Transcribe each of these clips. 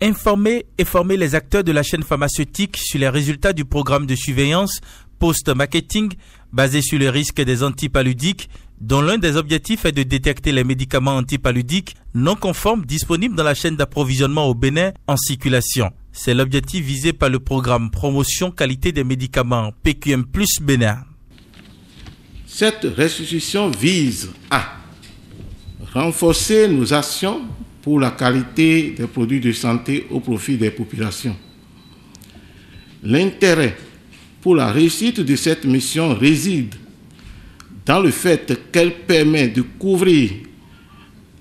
Informer et former les acteurs de la chaîne pharmaceutique sur les résultats du programme de surveillance post-marketing basé sur le risque des antipaludiques, dont l'un des objectifs est de détecter les médicaments antipaludiques non conformes disponibles dans la chaîne d'approvisionnement au Bénin en circulation. C'est l'objectif visé par le programme Promotion Qualité des médicaments PQM+ Bénin. Cette restitution vise à renforcer nos actions pour la qualité des produits de santé au profit des populations. L'intérêt pour la réussite de cette mission réside dans le fait qu'elle permet de couvrir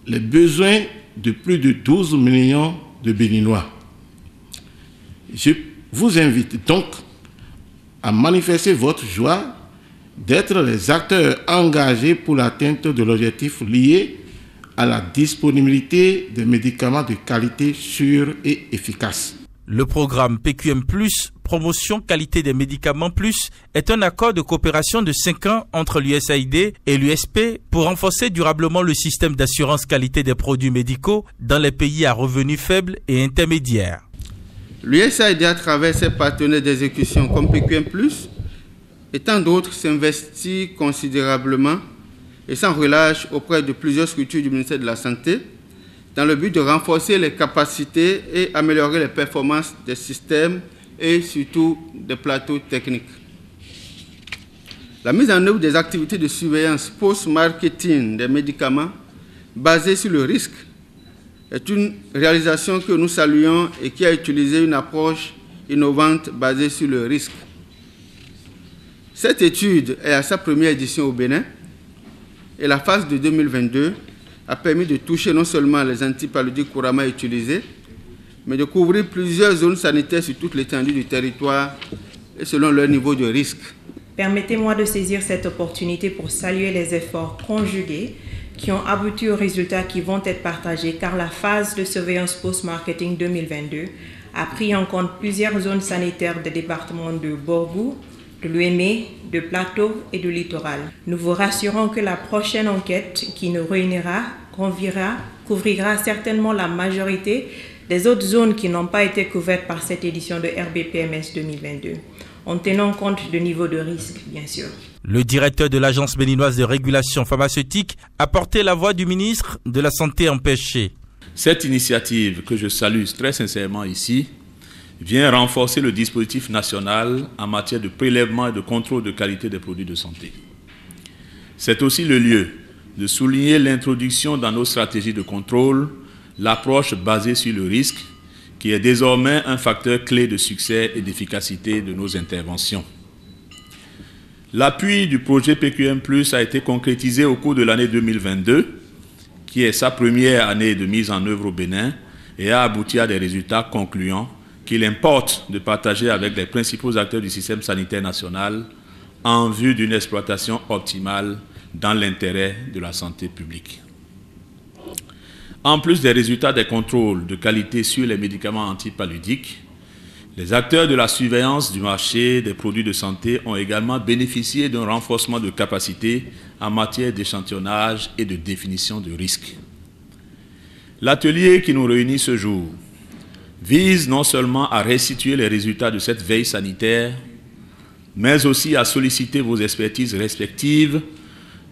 les besoins de plus de 12 millions de Béninois. Je vous invite donc à manifester votre joie d'être les acteurs engagés pour l'atteinte de l'objectif lié à la disponibilité des médicaments de qualité sûre et efficace. Le programme PQM+, Promotion Qualité des médicaments plus, est un accord de coopération de 5 ans entre l'USAID et l'USP pour renforcer durablement le système d'assurance qualité des produits médicaux dans les pays à revenus faibles et intermédiaires. L'USAID, à travers ses partenaires d'exécution comme PQM+, et tant d'autres, s'investit considérablement et sans relâche auprès de plusieurs structures du ministère de la Santé dans le but de renforcer les capacités et améliorer les performances des systèmes et surtout des plateaux techniques. La mise en œuvre des activités de surveillance post-marketing des médicaments basées sur le risque est une réalisation que nous saluons et qui a utilisé une approche innovante basée sur le risque. Cette étude est à sa première édition au Bénin et la phase de 2022 a permis de toucher non seulement les antipaludiques couramment utilisés, mais de couvrir plusieurs zones sanitaires sur toute l'étendue du territoire et selon leur niveau de risque. Permettez-moi de saisir cette opportunité pour saluer les efforts conjugués qui ont abouti aux résultats qui vont être partagés, car la phase de surveillance post-marketing 2022 a pris en compte plusieurs zones sanitaires des départements de Borgou, de l'Ouémé, de Plateau et de Littoral. Nous vous rassurons que la prochaine enquête qui nous réunira couvrira certainement la majorité des autres zones qui n'ont pas été couvertes par cette édition de RBPMS 2022, en tenant compte du niveau de risque, bien sûr. Le directeur de l'Agence béninoise de régulation pharmaceutique a porté la voix du ministre de la Santé empêchée. Cette initiative, que je salue très sincèrement ici, vient renforcer le dispositif national en matière de prélèvement et de contrôle de qualité des produits de santé. C'est aussi le lieu de souligner l'introduction dans nos stratégies de contrôle, l'approche basée sur le risque, qui est désormais un facteur clé de succès et d'efficacité de nos interventions. L'appui du projet PQM+ a été concrétisé au cours de l'année 2022, qui est sa première année de mise en œuvre au Bénin, et a abouti à des résultats concluants qu'il importe de partager avec les principaux acteurs du système sanitaire national en vue d'une exploitation optimale dans l'intérêt de la santé publique. En plus des résultats des contrôles de qualité sur les médicaments antipaludiques, les acteurs de la surveillance du marché des produits de santé ont également bénéficié d'un renforcement de capacité en matière d'échantillonnage et de définition de risques. L'atelier qui nous réunit ce jour vise non seulement à restituer les résultats de cette veille sanitaire, mais aussi à solliciter vos expertises respectives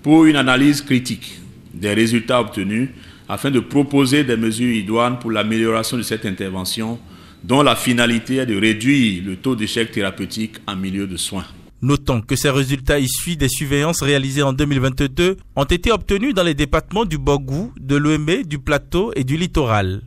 pour une analyse critique des résultats obtenus afin de proposer des mesures idoines pour l'amélioration de cette intervention dont la finalité est de réduire le taux d'échec thérapeutique en milieu de soins. Notons que ces résultats issus des surveillances réalisées en 2022 ont été obtenus dans les départements du Borgou, de l'Ouémé, du Plateau et du Littoral.